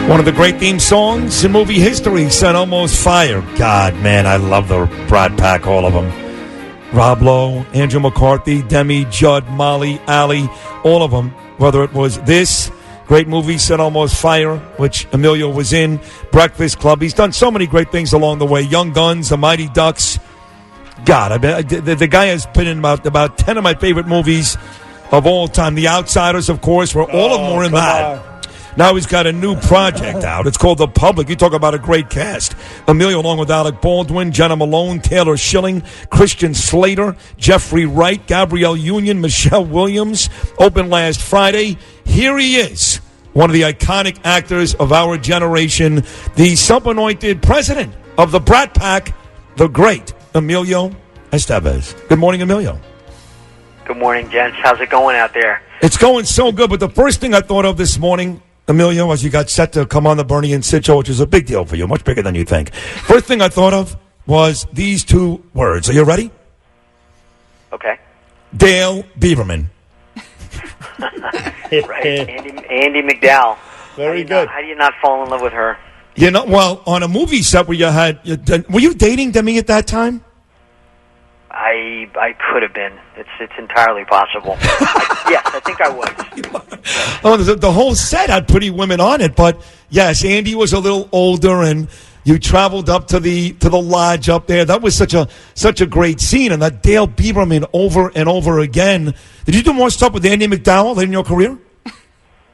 One of the great theme songs in movie history, Set Almost Fire. God, man, I love the Brat Pack, all of them. Rob Lowe, Andrew McCarthy, Demi, Judd, Molly, Ali, all of them. Whether it was this great movie, Set Almost Fire, which Emilio was in, Breakfast Club. He's done so many great things along the way. Young Guns, The Mighty Ducks. God, I bet the guy has been in about 10 of my favorite movies of all time. The Outsiders, of course, where all of them were in that. Now he's got a new project out. It's called The Public. You talk about a great cast. Emilio, along with Alec Baldwin, Jenna Malone, Taylor Schilling, Christian Slater, Jeffrey Wright, Gabrielle Union, Michelle Williams. Opened last Friday. Here he is, one of the iconic actors of our generation, the self-anointed president of the Brat Pack, the great Emilio Estevez. Good morning, Emilio. Good morning, gents. How's it going out there? It's going so good, but the first thing I thought of this morning, Emilio, as you got set to come on the Bernie and Sid show, which is a big deal for you, much bigger than you think. First thing I thought of was these two words. Are you ready? Okay. Dale Beaverman. Right. Andy McDowell. Very good. How do you not fall in love with her? You know, well, on a movie set where were you dating Demi at that time? I could have been. It's entirely possible. Yes, I think I was. Oh, the whole set had pretty women on it, but yes, Andy was a little older, and you traveled up to the lodge up there. That was such a great scene, and that Dale Beaverman over and over again. Did you do more stuff with Andy McDowell in your career?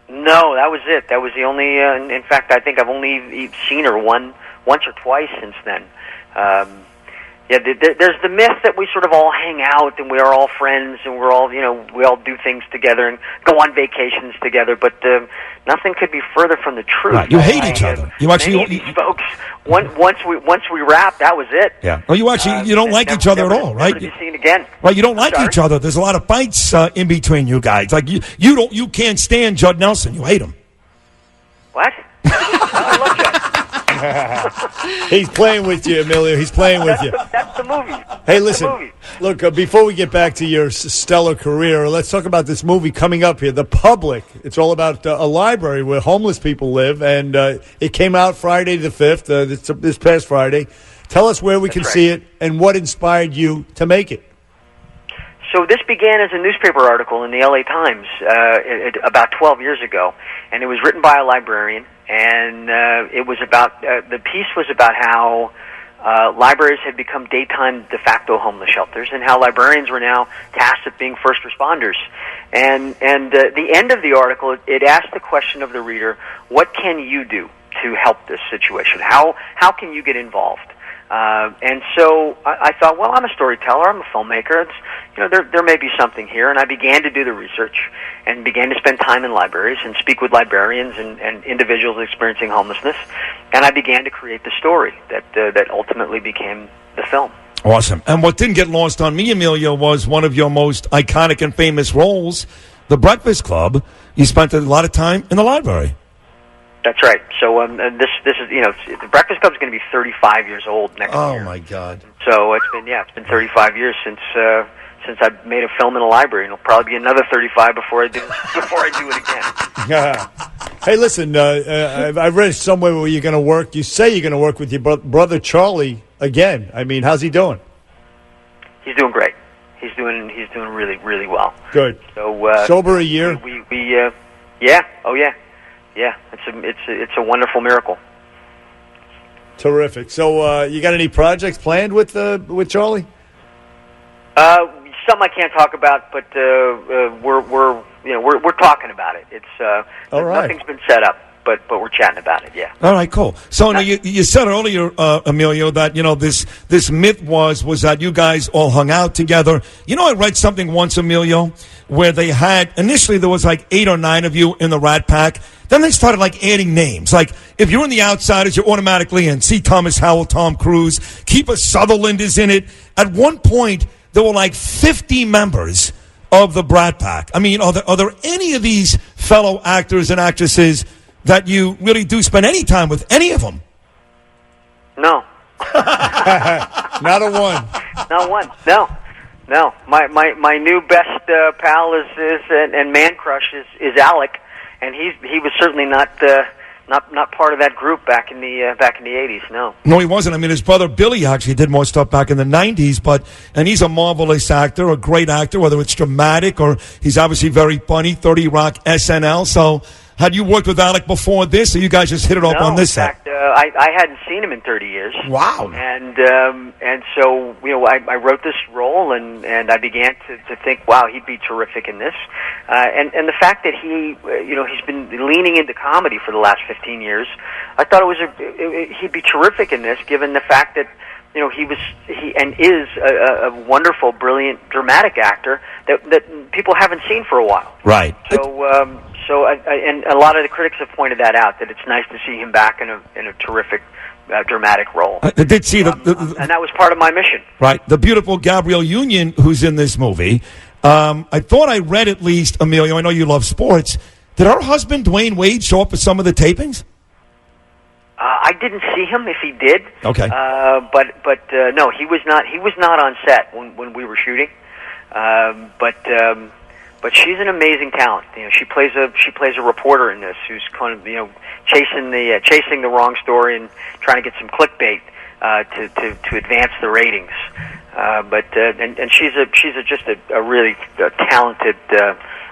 No, that was it. That was the only. In fact, I think I've only seen her once or twice since then. Yeah, there's the myth that we sort of all hang out and we are all friends and we're all, we all do things together and go on vacations together, but nothing could be further from the truth. Right. You hate each other. You actually, many of these folks, once we wrapped, that was it. Yeah. Well, you don't like each other at all, right? Never to be seen again. Right. You don't like each other. There's a lot of fights in between you guys. Like you can't stand Judd Nelson. You hate him. What? I love Judd. He's playing with you, Emilio. He's playing with you. That's the movie. Hey, listen. Look, before we get back to your stellar career, let's talk about this movie coming up here, The Public. It's all about a library where homeless people live, and it came out Friday the 5th, this past Friday. Tell us where we can see it and what inspired you to make it. So this began as a newspaper article in the LA Times about 12 years ago, and it was written by a librarian, and it was about the piece was about how libraries had become daytime de facto homeless shelters, and how librarians were now tasked with being first responders. And the end of the article, it asked the question of the reader: what can you do to help this situation? How can you get involved? And so I thought, well, I'm a storyteller, I'm a filmmaker. There may be something here, and I began to do the research and began to spend time in libraries and speak with librarians and individuals experiencing homelessness, and I began to create the story that ultimately became the film. Awesome. And what didn't get lost on me, Emilio, was one of your most iconic and famous roles, The Breakfast Club. You spent a lot of time in the library. That's right. So this is the Breakfast Club is going to be 35 years old next year. Oh my God! So it's been 35 years since I made a film in a library, and it'll probably be another 35 before I do it again. Hey, listen, I read somewhere where you're going to work. You say you're going to work with your brother Charlie again. I mean, how's he doing? He's doing great. He's doing really, really well. Good. So sober a year. Yeah. Oh yeah. Yeah, it's a wonderful miracle. Terrific. So, you got any projects planned with Charlie? Something I can't talk about, but we're talking about it. It's all right. Nothing's been set up, but we're now about it. Yeah. All right, cool. So now you said earlier, Emilio, that this myth was that you guys all hung out together. I read something once, Emilio, where they had initially there was like 8 or 9 of you in the Rat Pack. Then they started like adding names. Like if you're in the Outsiders, you're automatically in. C. Thomas Howell, Tom Cruise, Kiefer Sutherland is in it. At one point, there were like 50 members of the Brat Pack. I mean, are there any of these fellow actors and actresses that you really do spend any time with, any of them? No. Not a one. Not one. No. My new best pal is and man crush is Alec, and he was certainly not not part of that group back in the 80s. No. No, he wasn't. I mean, his brother Billy actually did more stuff back in the 90s, and he's a marvelous actor, a great actor, whether it's dramatic or he's obviously very funny, 30 Rock, SNL. So had you worked with Alec before this, or you guys just hit it off on this set? In fact, I hadn't seen him in 30 years. Wow. And so, I wrote this role, and I began to think, wow, he'd be terrific in this. And the fact that he's been leaning into comedy for the last 15 years, I thought he'd be terrific in this, given the fact that he is a wonderful, brilliant, dramatic actor that people haven't seen for a while. Right. So, and a lot of the critics have pointed that out, that it's nice to see him back in a terrific, dramatic role. I did see and that was part of my mission. Right. The beautiful Gabrielle Union, who's in this movie. I thought I read at least, Emilio, I know you love sports. Did her husband, Dwayne Wade, show up at some of the tapings? I didn't see him. If he did, okay. But no, he was not. He was not on set when we were shooting. But she's an amazing talent. She plays a reporter in this who's kind of chasing the wrong story and trying to get some clickbait to advance the ratings. And she's just a really talented,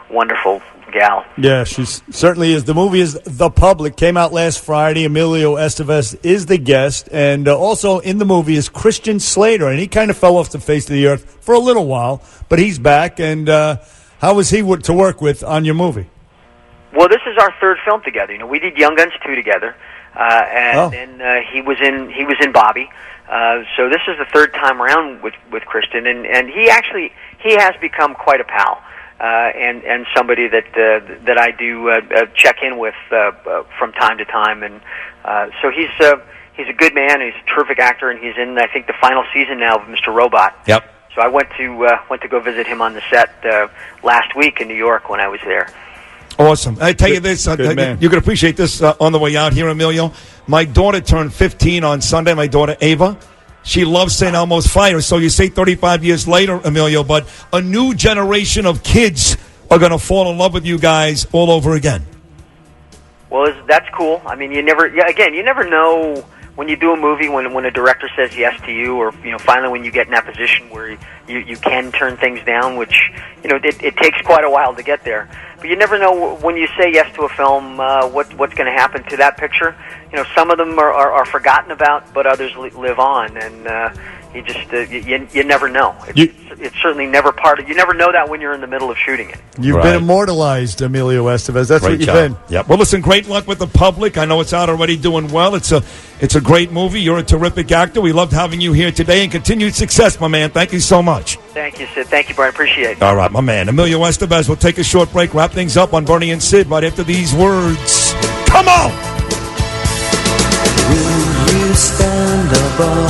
wonderful gal. Yeah, she certainly is. The movie is The Public. Came out last Friday. Emilio Estevez is the guest. And also in the movie is Christian Slater. And he kind of fell off the face of the earth for a little while. But he's back. And how was he to work with on your movie? Well, this is our third film together. We did Young Guns 2 together. Then he was in Bobby. So this is the third time around with Christian. And he has become quite a pal. And somebody that I do check in with from time to time, and so he's a good man. He's a terrific actor, and he's in, I think, the final season now of Mr. Robot. Yep. So I went to go visit him on the set last week in New York when I was there. Awesome. I tell you this, you can appreciate this on the way out here, Emilio. My daughter turned 15 on Sunday. My daughter Ava. She loves St. Elmo's Fire. So you say 35 years later, Emilio, but a new generation of kids are going to fall in love with you guys all over again. Well, that's cool. I mean, you never know when you do a movie, when a director says yes to you, or finally when you get in that position where you can turn things down, which it takes quite a while to get there. But you never know when you say yes to a film what's going to happen to that picture. Some of them are forgotten about, but others live on, and you just you never know. It's certainly never part of. You never know that when you're in the middle of shooting it. You've been immortalized, Emilio Estevez. That's great what you've job. been. Yep. Well, listen, great luck with The Public. I know it's out already, doing well. It's a great movie. You're a terrific actor. We loved having you here today, and continued success, my man. Thank you so much. Thank you, Sid. Thank you, Brian. Appreciate it. All right, my man, Emilio Estevez. We'll take a short break, wrap things up on Bernie and Sid right after these words. Come on! Will you stand above